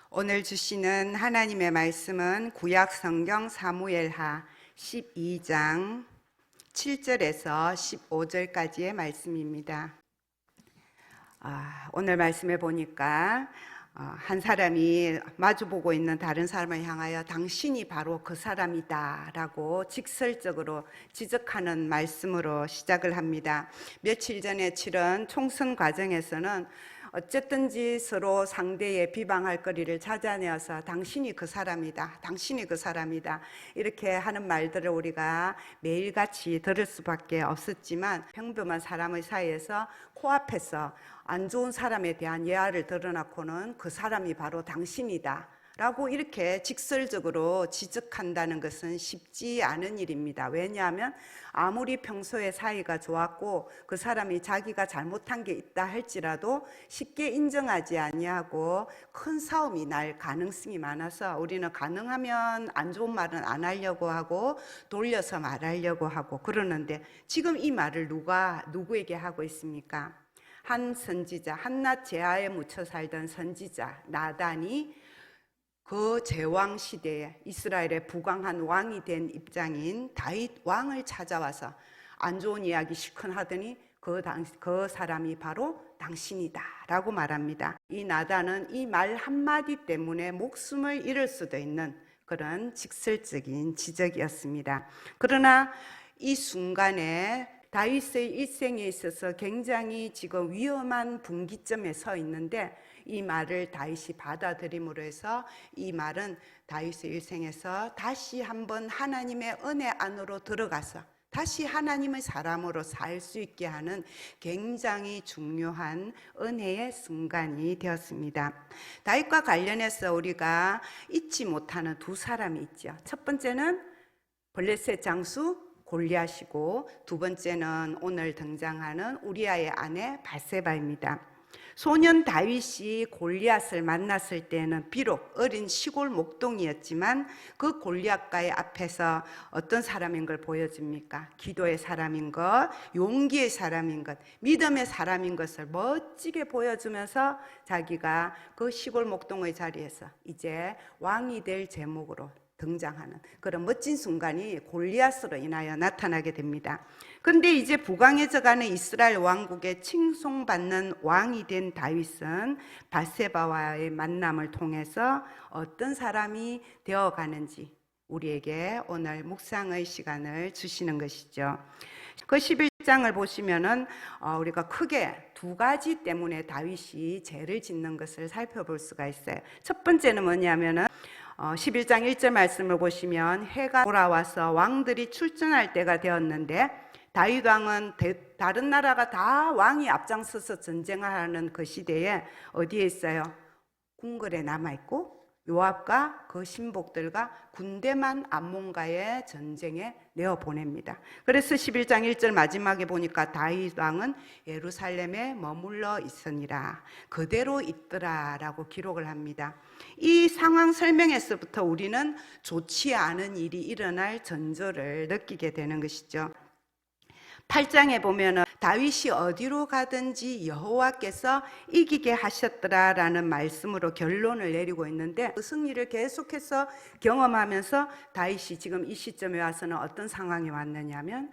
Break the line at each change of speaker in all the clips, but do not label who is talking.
오늘 주시는 하나님의 말씀은 구약 성경 사무엘하 12장 7절에서 15절까지의 말씀입니다. 오늘 말씀에 보니까 한 사람이 마주보고 있는 다른 사람을 향하여 당신이 바로 그 사람이다 라고 직설적으로 지적하는 말씀으로 시작을 합니다. 며칠 전에 치른 총선 과정에서는 어쨌든지 서로 상대의 비방할 거리를 찾아내어서 당신이 그 사람이다, 당신이 그 사람이다 이렇게 하는 말들을 우리가 매일같이 들을 수밖에 없었지만, 평범한 사람의 사이에서 코앞에서 안 좋은 사람에 대한 예화를 드러놓고는 그 사람이 바로 당신이다 라고 이렇게 직설적으로 지적한다는 것은 쉽지 않은 일입니다. 왜냐하면 아무리 평소에 사이가 좋았고 그 사람이 자기가 잘못한 게 있다 할지라도 쉽게 인정하지 아니하고 큰 싸움이 날 가능성이 많아서 우리는 가능하면 안 좋은 말은 안 하려고 하고 돌려서 말하려고 하고 그러는데, 지금 이 말을 누구에게 하고 있습니까? 한 선지자, 한낱 제아에 묻혀 살던 선지자 나단이 그 제왕 시대에 이스라엘의 부강한 왕이 된 입장인 다윗 왕을 찾아와서 안 좋은 이야기 실컷 하더니 그 사람이 바로 당신이다 라고 말합니다. 이 나단은 이 말 한마디 때문에 목숨을 잃을 수도 있는 그런 직설적인 지적이었습니다. 그러나 이 순간에 다윗의 일생에 있어서 굉장히 지금 위험한 분기점에 서 있는데, 이 말을 다윗이 받아들임으로 해서 이 말은 다윗의 일생에서 다시 한번 하나님의 은혜 안으로 들어가서 다시 하나님의 사람으로 살 수 있게 하는 굉장히 중요한 은혜의 순간이 되었습니다. 다윗과 관련해서 우리가 잊지 못하는 두 사람이 있죠. 첫 번째는 블레셋 장수 골리앗이고, 두 번째는 오늘 등장하는 우리아의 아내 바세바입니다. 소년 다윗이 골리앗을 만났을 때는 비록 어린 시골 목동이었지만 그 골리앗과의 앞에서 어떤 사람인 걸 보여줍니까? 기도의 사람인 것, 용기의 사람인 것, 믿음의 사람인 것을 멋지게 보여주면서 자기가 그 시골 목동의 자리에서 이제 왕이 될 제목으로 등장하는 그런 멋진 순간이 골리앗으로 인하여 나타나게 됩니다. 그런데 이제 부강해져가는 이스라엘 왕국에 칭송받는 왕이 된 다윗은 바세바와의 만남을 통해서 어떤 사람이 되어가는지 우리에게 오늘 묵상의 시간을 주시는 것이죠. 그 11장을 보시면은 우리가 크게 두 가지 때문에 다윗이 죄를 짓는 것을 살펴볼 수가 있어요. 첫 번째는 뭐냐면은 11장 1절 말씀을 보시면, 해가 돌아와서 왕들이 출전할 때가 되었는데 다윗 왕은 다른 나라가 다 왕이 앞장서서 전쟁하는 그 시대에 어디에 있어요? 궁궐에 남아있고 요압과 그 신복들과 군대만 암몬과의 전쟁에 내어보냅니다. 그래서 11장 1절 마지막에 보니까 다윗 왕은 예루살렘에 머물러 있으니라, 그대로 있더라 라고 기록을 합니다. 이 상황 설명에서부터 우리는 좋지 않은 일이 일어날 전조를 느끼게 되는 것이죠. 8장에 보면 다윗이 어디로 가든지 여호와께서 이기게 하셨더라라는 말씀으로 결론을 내리고 있는데, 그 승리를 계속해서 경험하면서 다윗이 지금 이 시점에 와서는 어떤 상황이 왔느냐면,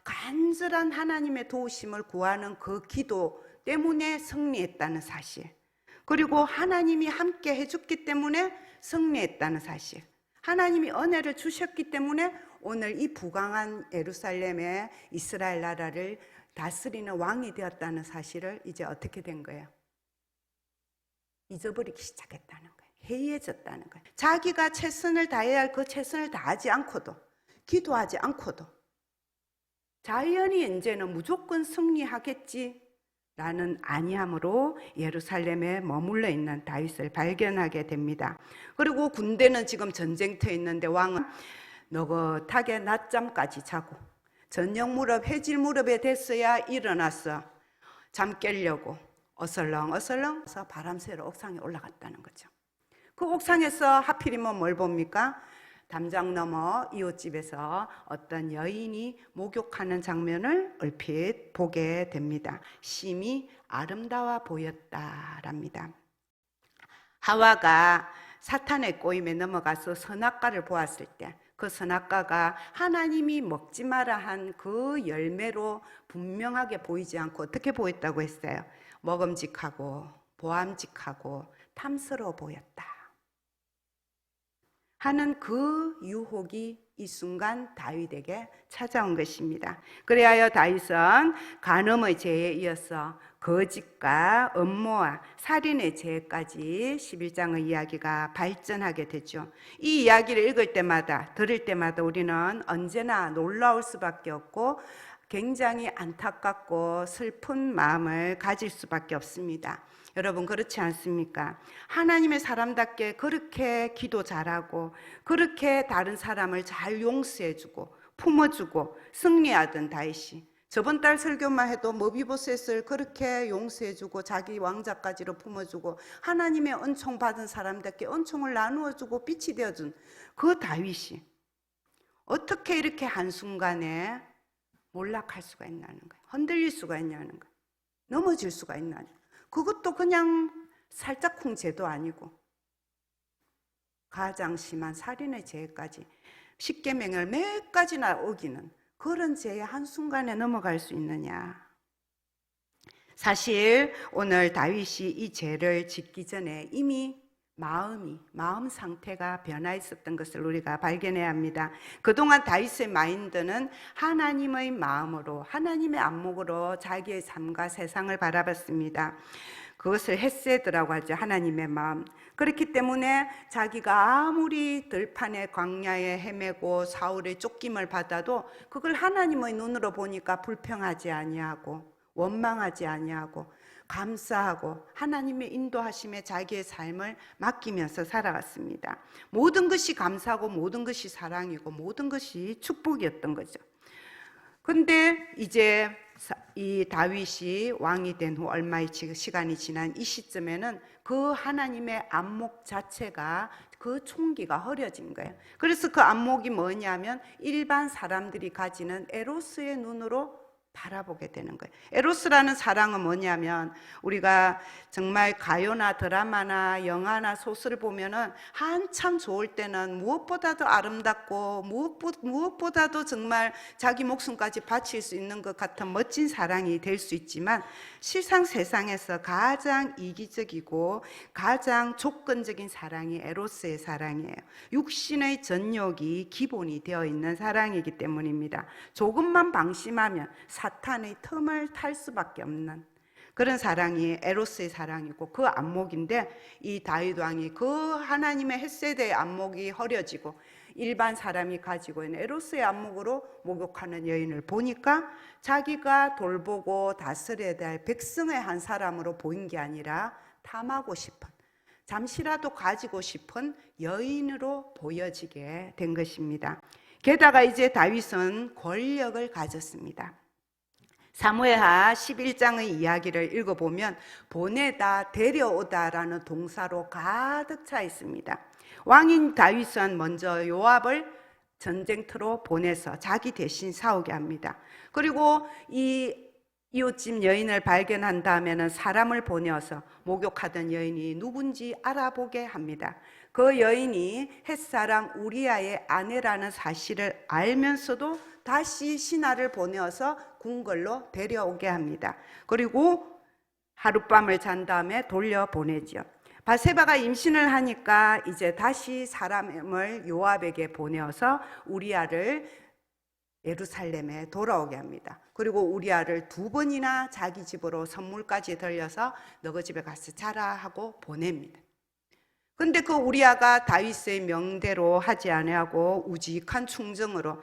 간절한 하나님의 도우심을 구하는 그 기도 때문에 승리했다는 사실, 그리고 하나님이 함께 해줬기 때문에 승리했다는 사실, 하나님이 은혜를 주셨기 때문에 오늘 이 부강한 예루살렘의 이스라엘 나라를 다스리는 왕이 되었다는 사실을 이제 어떻게 된 거예요? 잊어버리기 시작했다는 거예요. 해이해졌다는 거예요. 자기가 최선을 다해야 할 그 최선을 다하지 않고도, 기도하지 않고도 자연히 이제는 무조건 승리하겠지 라는 안이함으로 예루살렘에 머물러 있는 다윗을 발견하게 됩니다. 그리고 군대는 지금 전쟁터에 있는데 왕은 너긋하게 낮잠까지 자고 저녁 무렵 해질 무렵에 됐어야 일어났어. 잠 깨려고 어슬렁어슬렁 바람 쐬러 옥상에 올라갔다는 거죠. 그 옥상에서 하필이면 뭘 봅니까? 담장 너머 이웃집에서 어떤 여인이 목욕하는 장면을 얼핏 보게 됩니다. 심히 아름다워 보였다랍니다. 하와가 사탄의 꼬임에 넘어가서 선악과를 보았을 때 그 선악과가 하나님이 먹지 마라 한 그 열매로 분명하게 보이지 않고 어떻게 보였다고 했어요? 먹음직하고 보암직하고 탐스러워 보였다 하는 그 유혹이 이 순간 다윗에게 찾아온 것입니다. 그리하여 다윗은 간음의 죄에 이어서 거짓과 음모와 살인의 죄까지 11장의 이야기가 발전하게 되죠. 이 이야기를 읽을 때마다 들을 때마다 우리는 언제나 놀라울 수밖에 없고 굉장히 안타깝고 슬픈 마음을 가질 수밖에 없습니다. 여러분 그렇지 않습니까? 하나님의 사람답게 그렇게 기도 잘하고 그렇게 다른 사람을 잘 용서해주고 품어주고 승리하던 다윗이 저번 달 설교만 해도 머비보셋을 그렇게 용서해주고 자기 왕자까지로 품어주고 하나님의 은총 받은 사람답게 은총을 나누어주고 빛이 되어준 그 다윗이 어떻게 이렇게 한순간에 몰락할 수가 있냐는 거예요. 흔들릴 수가 있냐는 거예요. 넘어질 수가 있냐는 거예요. 그것도 그냥 살짝쿵 죄도 아니고 가장 심한 살인의 죄까지 십계명을 몇 가지나 어기는 그런 죄에 한순간에 넘어갈 수 있느냐. 사실 오늘 다윗이 이 죄를 짓기 전에 이미 마음 상태가 변화했었던 것을 우리가 발견해야 합니다. 그동안 다윗의 마인드는 하나님의 마음으로 하나님의 안목으로 자기의 삶과 세상을 바라봤습니다. 그것을 헤세드라고 하죠. 하나님의 마음. 그렇기 때문에 자기가 아무리 들판의 광야에 헤매고 사울의 쫓김을 받아도 그걸 하나님의 눈으로 보니까 불평하지 아니하고 원망하지 아니하고 감사하고 하나님의 인도하심에 자기의 삶을 맡기면서 살아갔습니다. 모든 것이 감사하고 모든 것이 사랑이고 모든 것이 축복이었던 거죠. 근데 이제 이 다윗이 왕이 된 후 얼마의 시간이 지난 이 시점에는 그 하나님의 안목 자체가 그 총기가 흐려진 거예요. 그래서 그 안목이 뭐냐면 일반 사람들이 가지는 에로스의 눈으로 바라보게 되는 거예요. 에로스라는 사랑은 뭐냐면 우리가 정말 가요나 드라마나 영화나 소설을 보면은 한참 좋을 때는 무엇보다도 아름답고 무엇보다도 정말 자기 목숨까지 바칠 수 있는 것 같은 멋진 사랑이 될 수 있지만 실상 세상에서 가장 이기적이고 가장 조건적인 사랑이 에로스의 사랑이에요. 육신의 전욕이 기본이 되어 있는 사랑이기 때문입니다. 조금만 방심하면 사탄의 틈을 탈 수밖에 없는 그런 사랑이 에로스의 사랑이고 그 안목인데 이 다윗 왕이 그 하나님의 헷세대의 안목이 흐려지고 일반 사람이 가지고 있는 에로스의 안목으로 목욕하는 여인을 보니까 자기가 돌보고 다스려야 될 백성의 한 사람으로 보인 게 아니라 탐하고 싶은 잠시라도 가지고 싶은 여인으로 보여지게 된 것입니다. 게다가 이제 다윗은 권력을 가졌습니다. 사무엘하 11장의 이야기를 읽어보면 보내다, 데려오다라는 동사로 가득 차 있습니다. 왕인 다윗은 먼저 요압을 전쟁터로 보내서 자기 대신 싸우게 합니다. 그리고 이 이웃집 여인을 발견한 다음에는 사람을 보내어서 목욕하던 여인이 누군지 알아보게 합니다. 그 여인이 햇사람 우리아의 아내라는 사실을 알면서도 다시 신하를 보내어서 궁궐로 데려오게 합니다. 그리고 하룻밤을 잔 다음에 돌려보내죠. 바세바가 임신을 하니까 이제 다시 사람을 요압에게 보내어서 우리아를 예루살렘에 돌아오게 합니다. 그리고 우리아를 2번이나 자기 집으로 선물까지 들려서 너희 집에 가서 자라 하고 보냅니다. 근데 그 우리아가 다윗의 명대로 하지 아니하고 우직한 충정으로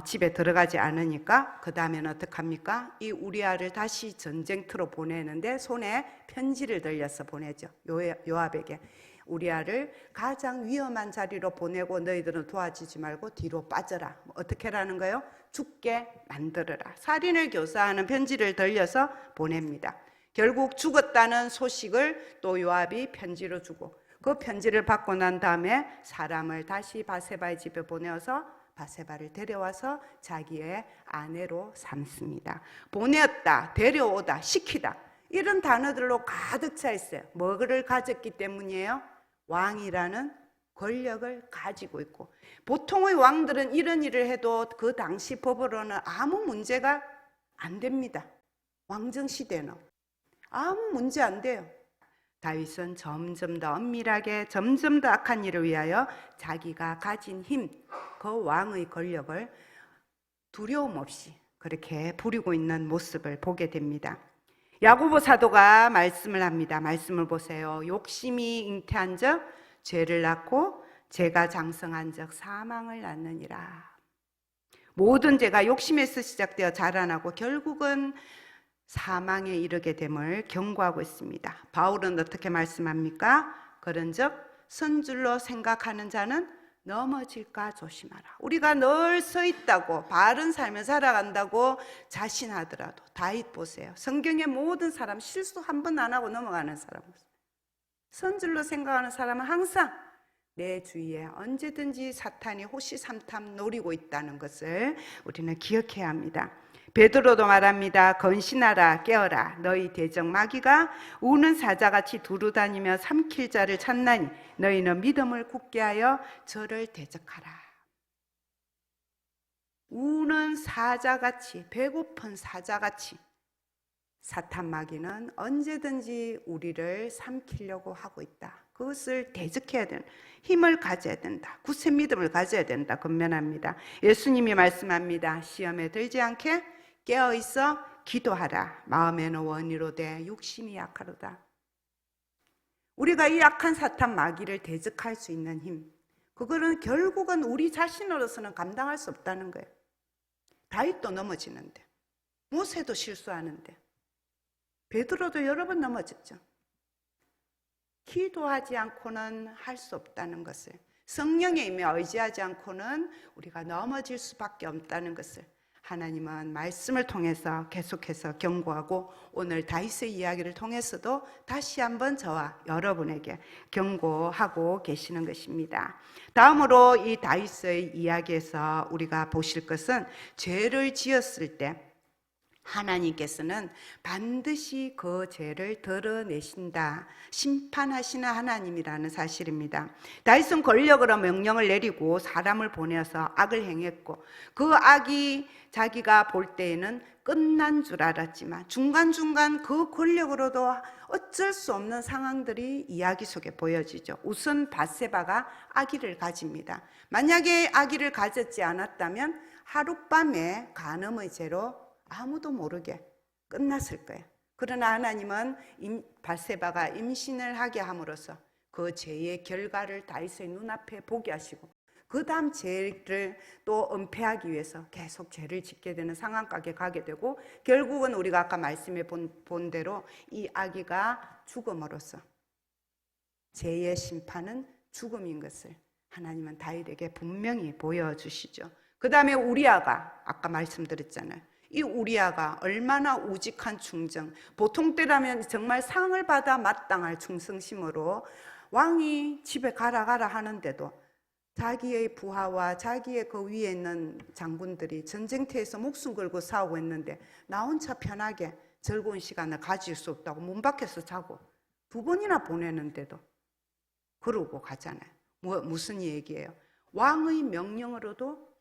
집에 들어가지 않으니까 그 다음에는 어떡합니까? 이 우리아를 다시 전쟁터로 보내는데 손에 편지를 들려서 보내죠. 요압에게 우리아를 가장 위험한 자리로 보내고 너희들은 도와주지 말고 뒤로 빠져라. 어떻게 하라는 거예요? 죽게 만들어라. 살인을 교사하는 편지를 들려서 보냅니다. 결국 죽었다는 소식을 또 요압이 편지로 주고 그 편지를 받고 난 다음에 사람을 다시 바세바의 집에 보내어서 바세바를 데려와서 자기의 아내로 삼습니다. 보내었다, 데려오다, 시키다 이런 단어들로 가득 차 있어요. 뭐를 가졌기 때문이에요? 왕이라는 권력을 가지고 있고, 보통의 왕들은 이런 일을 해도 그 당시 법으로는 아무 문제가 안 됩니다. 왕정 시대는 아무 문제 안 돼요. 다윗은 점점 더 엄밀하게, 점점 더 악한 일을 위하여 자기가 가진 힘, 그 왕의 권력을 두려움 없이 그렇게 부리고 있는 모습을 보게 됩니다. 야고보 사도가 말씀을 합니다. 말씀을 보세요. 욕심이 잉태한 적 죄를 낳고, 죄가 장성한 적 사망을 낳느니라. 모든 죄가 욕심에서 시작되어 자라나고 결국은 사망에 이르게 됨을 경고하고 있습니다. 바울은 어떻게 말씀합니까? 그런즉 선줄로 생각하는 자는 넘어질까 조심하라. 우리가 늘 서 있다고, 바른 삶을 살아간다고 자신하더라도, 다윗 보세요. 성경의 모든 사람 실수 한 번 안 하고 넘어가는 사람, 선줄로 생각하는 사람은 항상 내 주위에 언제든지 사탄이 호시삼탐 노리고 있다는 것을 우리는 기억해야 합니다. 베드로도 말합니다. 건신하라, 깨어라. 너희 대적 마귀가 우는 사자같이 두루다니며 삼킬 자를 찾나니 너희는 믿음을 굳게 하여 저를 대적하라. 우는 사자같이, 배고픈 사자같이 사탄 마귀는 언제든지 우리를 삼키려고 하고 있다. 그것을 대적해야 되는 힘을 가져야 된다. 굳세 믿음을 가져야 된다. 권면합니다. 예수님이 말씀합니다. 시험에 들지 않게 깨어있어 기도하라. 마음에는 원이로되 육신이 약하로다. 우리가 이 약한 사탄 마귀를 대적할 수 있는 힘, 그거는 결국은 우리 자신으로서는 감당할 수 없다는 거예요. 다윗도 넘어지는데, 모세도 실수하는데, 베드로도 여러 번 넘어졌죠. 기도하지 않고는 할 수 없다는 것을, 성령의 힘에 의지하지 않고는 우리가 넘어질 수밖에 없다는 것을 하나님은 말씀을 통해서 계속해서 경고하고, 오늘 다윗의 이야기를 통해서도 다시 한번 저와 여러분에게 경고하고 계시는 것입니다. 다음으로 이 다윗의 이야기에서 우리가 보실 것은, 죄를 지었을 때 하나님께서는 반드시 그 죄를 드러내신다, 심판하시는 하나님이라는 사실입니다. 다윗은 권력으로 명령을 내리고 사람을 보내서 악을 행했고, 그 악이 자기가 볼 때에는 끝난 줄 알았지만 중간중간 그 권력으로도 어쩔 수 없는 상황들이 이야기 속에 보여지죠. 우선 밧세바가 아기를 가집니다. 만약에 아기를 가졌지 않았다면 하룻밤에 간음의 죄로 아무도 모르게 끝났을 거예요. 그러나 하나님은 밧세바가 임신을 하게 함으로써 그 죄의 결과를 다윗의 눈앞에 보게 하시고, 그 다음 죄를 또 은폐하기 위해서 계속 죄를 짓게 되는 상황까지 가게 되고, 결국은 우리가 아까 말씀해 본 대로 이 아기가 죽음으로써 죄의 심판은 죽음인 것을 하나님은 다윗에게 분명히 보여주시죠. 그 다음에 우리아가, 아까 말씀드렸잖아요. 이 우리아가 얼마나 우직한 충정, 보통 때라면 정말 상을 받아 마땅할 충성심으로 왕이 집에 가라 하는데도 자기의 부하와 자기의 그 위에 있는 장군들이 전쟁터에서 목숨 걸고 싸우고 있는데 나 혼자 편하게 즐거운 시간을 가질 수 없다고 문 밖에서 자고 2번이나 보내는데도 그러고 가잖아요. 무슨 얘기예요? 왕의 명령으로도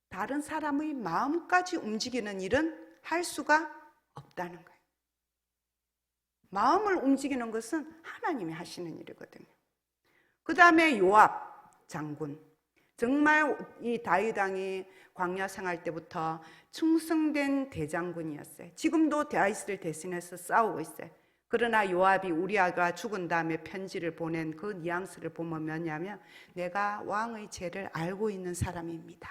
다른 사람의 마음까지 움직이는 일은 할 수가 없다는 거예요. 마음을 움직이는 것은 하나님이 하시는 일이거든요. 그 다음에 요압 장군, 정말 이 다윗 왕이 광야 생활 때부터 충성된 대장군이었어요. 지금도 다윗을 대신해서 싸우고 있어요. 그러나 요압이 우리아가 죽은 다음에 편지를 보낸 그 뉘앙스를 보면 뭐냐면, 내가 왕의 죄를 알고 있는 사람입니다.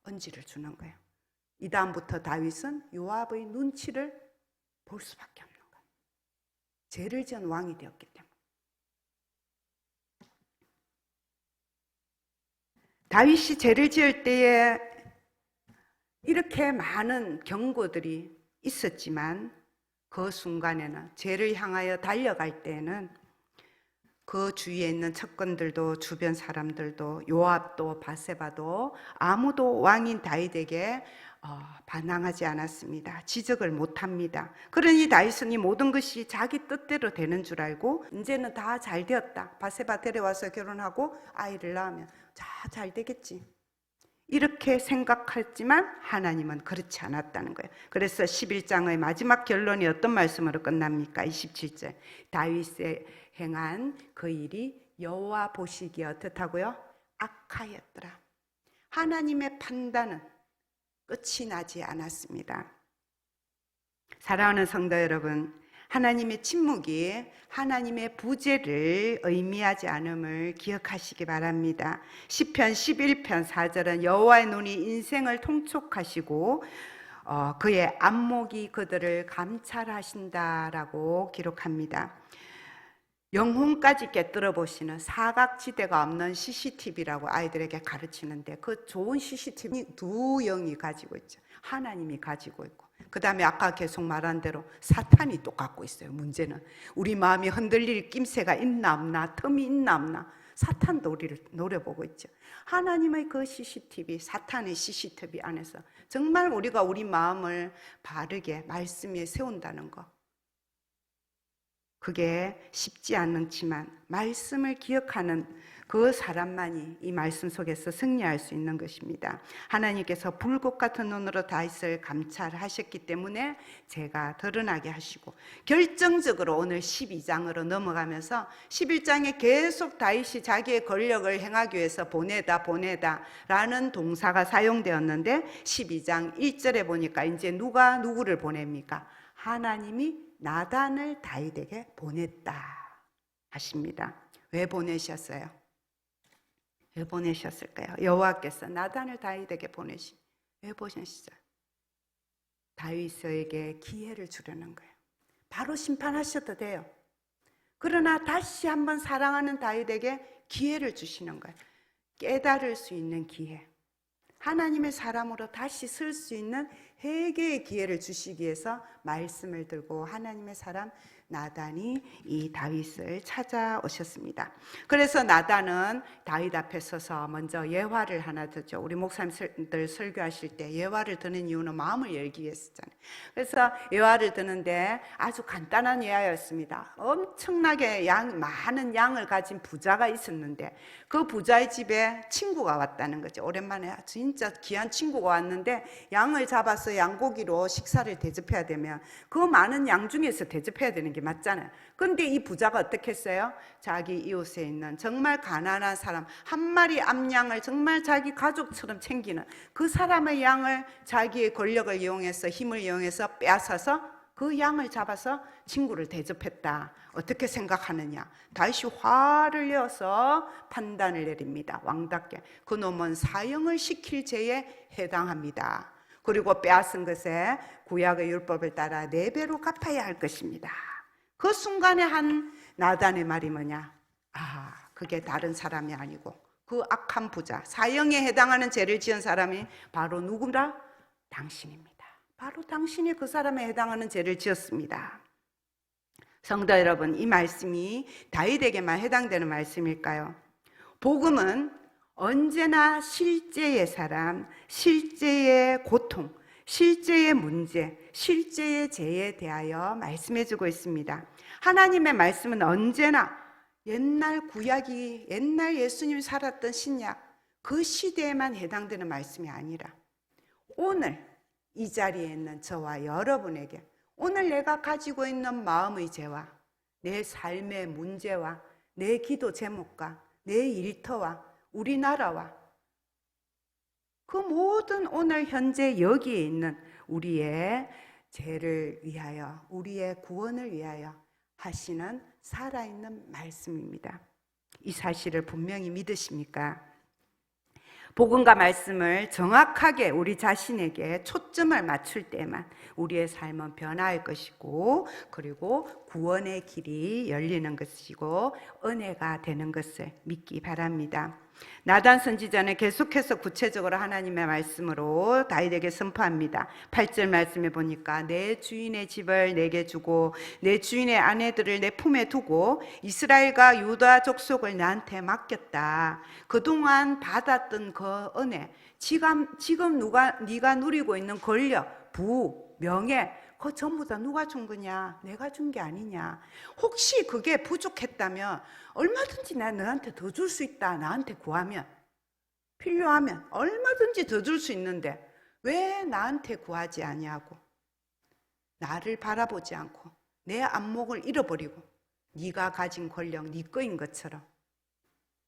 언지를 주는 거예요. 이 다음부터 다윗은 요압의 눈치를 볼 수밖에 없는 거예요. 죄를 지은 왕이 되었기 때문에. 다윗이 죄를 지을 때에 이렇게 많은 경고들이 있었지만 그 순간에는, 죄를 향하여 달려갈 때에는 그 주위에 있는 척건들도 주변 사람들도 요압도 바세바도 아무도 왕인 다윗에게 반항하지 않았습니다. 지적을 못합니다. 그러니 다윗은 이 모든 것이 자기 뜻대로 되는 줄 알고 이제는 다 잘 되었다. 바세바 데려와서 결혼하고 아이를 낳으면 잘 되겠지. 이렇게 생각했지만 하나님은 그렇지 않았다는 거예요. 그래서 11장의 마지막 결론이 어떤 말씀으로 끝납니까? 27절. 다윗의 행한 그 일이 여호와 보시기에 어떻다고요? 악하였더라. 하나님의 판단은 끝이 나지 않았습니다. 사랑하는 성도 여러분, 하나님의 침묵이 하나님의 부재를 의미하지 않음을 기억하시기 바랍니다. 시편 11편 4절은 여호와의 눈이 인생을 통촉하시고 그의 안목이 그들을 감찰하신다라고 기록합니다. 영혼까지 깨뜨려 보시는 사각지대가 없는 CCTV라고 아이들에게 가르치는데 그 좋은 CCTV 두 영이 가지고 있죠. 하나님이 가지고 있고 그 다음에 아까 계속 말한 대로 사탄이 또 갖고 있어요. 문제는 우리 마음이 흔들릴 낌새가 있나 없나, 틈이 있나 없나, 사탄도 우리를 노려보고 있죠. 하나님의 그 CCTV, 사탄의 CCTV 안에서 정말 우리가 우리 마음을 바르게 말씀에 세운다는 것, 그게 쉽지 않지만 말씀을 기억하는 그 사람만이 이 말씀 속에서 승리할 수 있는 것입니다. 하나님께서 불꽃 같은 눈으로 다윗을 감찰하셨기 때문에 제가 드러나게 하시고 결정적으로 오늘 12장으로 넘어가면서 11장에 계속 다윗이 자기의 권력을 행하기 위해서 보내다 라는 동사가 사용되었는데 12장 1절에 보니까 이제 누가 누구를 보냅니까? 하나님이 나단을 다윗에게 보냈다 하십니다. 왜 보내셨어요? 왜 보내셨을까요? 여호와께서 나단을 다윗에게 왜 보내셨어요? 다윗에게 기회를 주려는 거예요. 바로 심판하셔도 돼요. 그러나 다시 한번 사랑하는 다윗에게 기회를 주시는 거예요. 깨달을 수 있는 기회, 하나님의 사람으로 다시 설 수 있는 회개의 기회를 주시기 위해서 말씀을 들고 하나님의 사람 나단이 이 다윗을 찾아오셨습니다. 그래서 나단은 다윗 앞에 서서 먼저 예화를 하나 듣죠. 우리 목사님들 설교하실 때 예화를 드는 이유는 마음을 열기 위해서잖아요. 그래서 예화를 드는데 아주 간단한 예화였습니다. 엄청나게 많은 양을 가진 부자가 있었는데 그 부자의 집에 친구가 왔다는 거죠. 오랜만에 진짜 귀한 친구가 왔는데 양을 잡아서 양고기로 식사를 대접해야 되면 그 많은 양 중에서 대접해야 되는 게 맞잖아요. 근데 이 부자가 어떻게 했어요? 자기 이웃에 있는 정말 가난한 사람 한 마리 암양을 정말 자기 가족처럼 챙기는 그 사람의 양을 자기의 권력을 이용해서 힘을 이용해서 빼앗아서 그 양을 잡아서 친구를 대접했다. 어떻게 생각하느냐? 다윗이 화를 내어서 판단을 내립니다. 왕답게 그놈은 사형을 시킬 죄에 해당합니다. 그리고 빼앗은 것에 구약의 율법을 따라 4배로 갚아야 할 것입니다. 그 순간에 한 나단의 말이 뭐냐? 그게 다른 사람이 아니고 그 악한 부자, 사형에 해당하는 죄를 지은 사람이 바로 누구라? 당신입니다. 바로 당신이 그 사람에 해당하는 죄를 지었습니다. 성도 여러분, 이 말씀이 다윗에게만 해당되는 말씀일까요? 복음은 언제나 실제의 사람, 실제의 고통, 실제의 문제, 실제의 죄에 대하여 말씀해주고 있습니다. 하나님의 말씀은 언제나 옛날 구약이, 옛날 예수님이 살았던 신약 그 시대에만 해당되는 말씀이 아니라 오늘 이 자리에 있는 저와 여러분에게 오늘 내가 가지고 있는 마음의 죄와 내 삶의 문제와 내 기도 제목과 내 일터와 우리나라와 그 모든 오늘 현재 여기에 있는 우리의 죄를 위하여, 우리의 구원을 위하여 하시는 살아있는 말씀입니다. 이 사실을 분명히 믿으십니까? 복음과 말씀을 정확하게 우리 자신에게 초점을 맞출 때만 우리의 삶은 변화할 것이고, 그리고 구원의 길이 열리는 것이고 은혜가 되는 것을 믿기 바랍니다. 나단 선지자는 계속해서 구체적으로 하나님의 말씀으로 다윗에게 선포합니다. 8절 말씀에 보니까 내 주인의 집을 내게 주고 내 주인의 아내들을 내 품에 두고 이스라엘과 유다 족속을 나한테 맡겼다. 그동안 받았던 그 은혜, 지금 네가 누리고 있는 권력, 부, 명예, 그거 전부 다 누가 준 거냐? 내가 준 게 아니냐? 혹시 그게 부족했다면 얼마든지 난 너한테 더 줄 수 있다. 나한테 구하면, 필요하면 얼마든지 더 줄 수 있는데 왜 나한테 구하지 아니하고 나를 바라보지 않고 내 안목을 잃어버리고 네가 가진 권력 네 거인 것처럼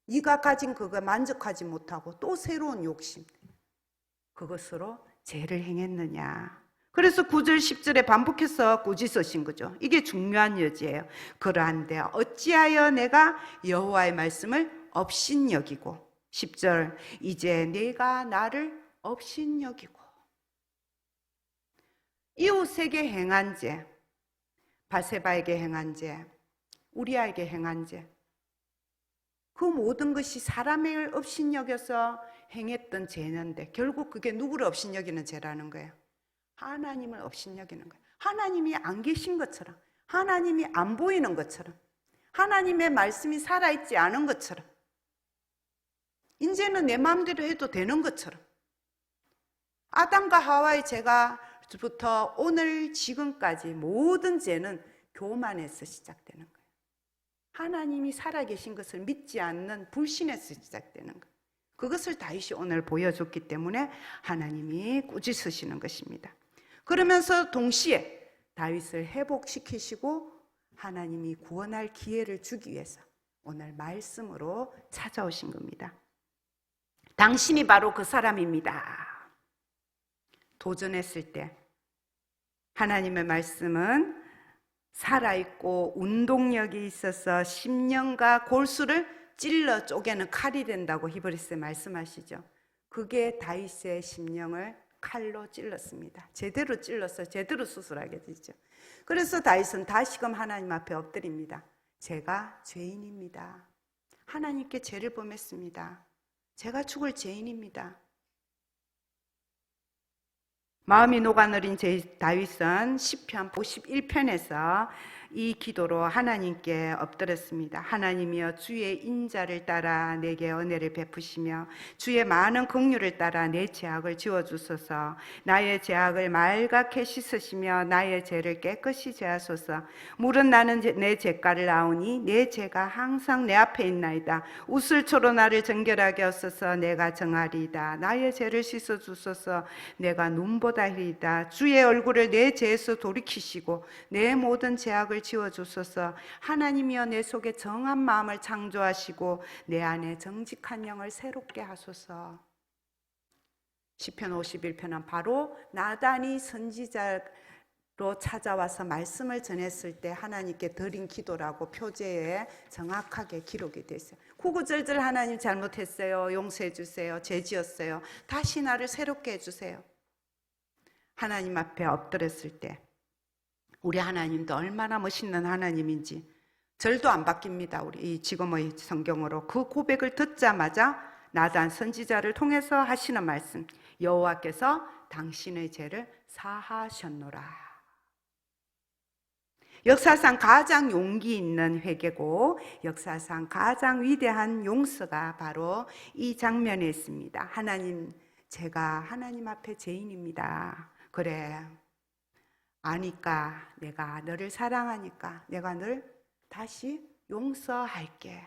네가 가진 그거 만족하지 못하고 또 새로운 욕심, 그것으로 죄를 행했느냐? 그래서 9절 10절에 반복해서 꾸짖으신 거죠. 이게 중요한 여지예요. 그러한데 어찌하여 내가 여호와의 말씀을 업신여기고, 10절 이제 내가 나를 업신여기고, 이웃에게 행한 죄, 바세바에게 행한 죄, 우리아에게 행한 죄, 그 모든 것이 사람을 업신여겨서 행했던 죄는데 결국 그게 누구를 업신여기는 죄라는 거예요. 하나님을 업신여기는 거예요. 하나님이 안 계신 것처럼, 하나님이 안 보이는 것처럼, 하나님의 말씀이 살아있지 않은 것처럼, 이제는 내 마음대로 해도 되는 것처럼, 아담과 하와의 죄가부터 오늘 지금까지 모든 죄는 교만에서 시작되는 거예요. 하나님이 살아계신 것을 믿지 않는 불신에서 시작되는 거예요. 그것을 다윗이 오늘 보여줬기 때문에 하나님이 꾸짖으시는 것입니다. 그러면서 동시에 다윗을 회복시키시고 하나님이 구원할 기회를 주기 위해서 오늘 말씀으로 찾아오신 겁니다. 당신이 바로 그 사람입니다. 도전했을 때 하나님의 말씀은 살아있고 운동력이 있어서 심령과 골수를 찔러 쪼개는 칼이 된다고 히브리서에 말씀하시죠. 그게 다윗의 심령을 칼로 찔렀습니다. 제대로 찔러서 제대로 수술하게 되죠. 그래서 다윗은 다시금 하나님 앞에 엎드립니다. 제가 죄인입니다. 하나님께 죄를 범했습니다. 제가 죽을 죄인입니다. 마음이 녹아내린 다윗은 시편 51편에서 이 기도로 하나님께 엎드렸습니다. 하나님이여 주의 인자를 따라 내게 은혜를 베푸시며 주의 많은 긍휼을 따라 내 죄악을 지워주소서. 나의 죄악을 맑게 씻으시며 나의 죄를 깨끗이 제하소서. 물은 나는 내 죄가를 아오니 내 죄가 항상 내 앞에 있나이다. 우슬초로 나를 정결하게 하소서. 내가 정하리이다. 나의 죄를 씻어주소서. 내가 눈보다 희리이다. 주의 얼굴을 내 죄에서 돌이키시고 내 모든 죄악을 지워주소서. 하나님이여 내 속에 정한 마음을 창조하시고 내 안에 정직한 영을 새롭게 하소서. 시편 51편은 바로 나단이 선지자로 찾아와서 말씀을 전했을 때 하나님께 드린 기도라고 표제에 정확하게 기록이 됐어요. 구구절절 하나님 잘못했어요. 용서해 주세요. 죄 지었어요. 다시 나를 새롭게 해주세요. 하나님 앞에 엎드렸을 때 우리 하나님도 얼마나 멋있는 하나님인지 절도 안 바뀝니다. 우리 지금의 성경으로 그 고백을 듣자마자 나단 선지자를 통해서 하시는 말씀, 여호와께서 당신의 죄를 사하셨노라. 역사상 가장 용기 있는 회개고 역사상 가장 위대한 용서가 바로 이 장면에 있습니다. 하나님, 제가 하나님 앞에 죄인입니다. 그래, 아니까, 내가 너를 사랑하니까 내가 널 다시 용서할게.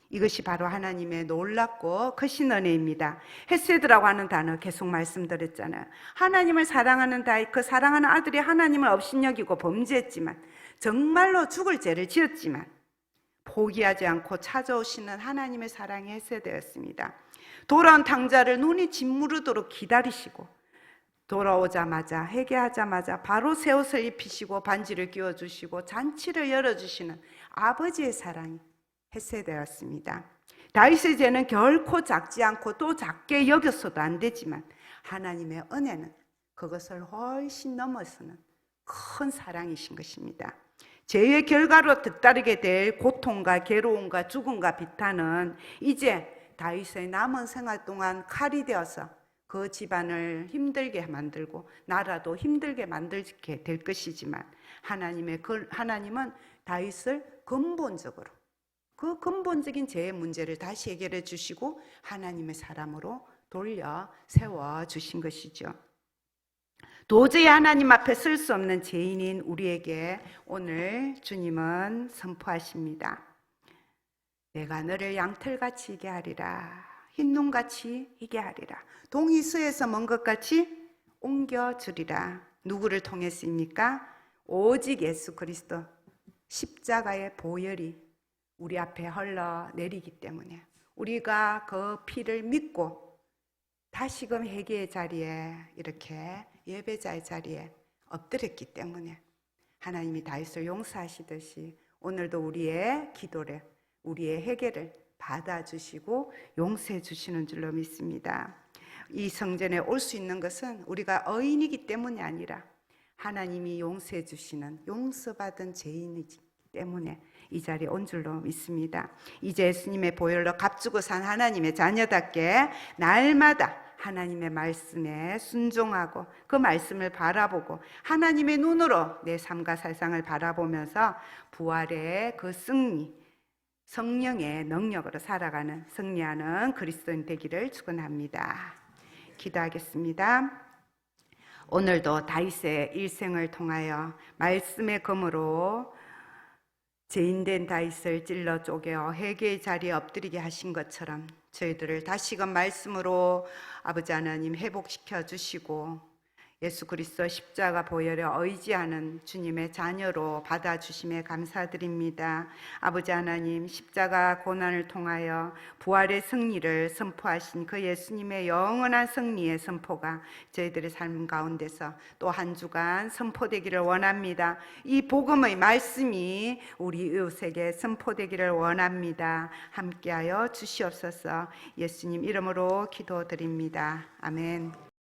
이것이 바로 하나님의 놀랍고 크신 은혜입니다. 헤세드라고 하는 단어 계속 말씀드렸잖아요. 하나님을 사랑하는 다윗, 그 사랑하는 아들이 하나님을 업신여기고 범죄했지만, 정말로 죽을 죄를 지었지만 포기하지 않고 찾아오시는 하나님의 사랑이 헤세드였습니다. 돌아온 탕자를 눈이 짓무르도록 기다리시고 돌아오자마자, 회개하자마자 바로 새 옷을 입히시고 반지를 끼워주시고 잔치를 열어주시는 아버지의 사랑이 헤세드였습니다. 다윗의 죄는 결코 작지 않고 또 작게 여겼어도 안 되지만 하나님의 은혜는 그것을 훨씬 넘어서는 큰 사랑이신 것입니다. 죄의 결과로 뒤따르게 될 고통과 괴로움과 죽음과 비탄은 이제 다윗의 남은 생활 동안 칼이 되어서 그 집안을 힘들게 만들고 나라도 힘들게 만들게 될 것이지만 하나님은 다윗을 근본적으로 그 근본적인 죄의 문제를 다시 해결해 주시고 하나님의 사람으로 돌려 세워 주신 것이죠. 도저히 하나님 앞에 설 수 없는 죄인인 우리에게 오늘 주님은 선포하십니다. 내가 너를 양털같이 희게 하리라. 흰눈같이 희게 하리라. 동이 수에서 먼 것 같이 옮겨주리라. 누구를 통했습니까? 오직 예수 그리스도 십자가의 보혈이 우리 앞에 흘러내리기 때문에 우리가 그 피를 믿고 다시금 회개의 자리에 이렇게 예배자의 자리에 엎드렸기 때문에 하나님이 다윗을 용서하시듯이 오늘도 우리의 기도를 우리의 회개를 받아주시고 용서해 주시는 줄로 믿습니다. 이 성전에 올 수 있는 것은 우리가 의인이기 때문이 아니라 하나님이 용서해 주시는 용서받은 죄인이기 때문에 이 자리에 온 줄로 믿습니다. 이제 예수님의 보혈로 값주고 산 하나님의 자녀답게 날마다 하나님의 말씀에 순종하고 그 말씀을 바라보고 하나님의 눈으로 내 삶과 세상을 바라보면서 부활의 그 승리, 성령의 능력으로 살아가는 승리하는 그리스도인 되기를 축원합니다. 기도하겠습니다. 오늘도 다윗의 일생을 통하여 말씀의 검으로 죄인된 다윗을 찔러 쪼개어 회개의 자리에 엎드리게 하신 것처럼 저희들을 다시금 말씀으로 아버지 하나님 회복시켜 주시고 예수 그리스도 십자가 보혈에 의지하는 주님의 자녀로 받아주심에 감사드립니다. 아버지 하나님, 십자가 고난을 통하여 부활의 승리를 선포하신 그 예수님의 영원한 승리의 선포가 저희들의 삶 가운데서 또 한 주간 선포되기를 원합니다. 이 복음의 말씀이 우리 이웃에게 선포되기를 원합니다. 함께하여 주시옵소서. 예수님 이름으로 기도드립니다. 아멘.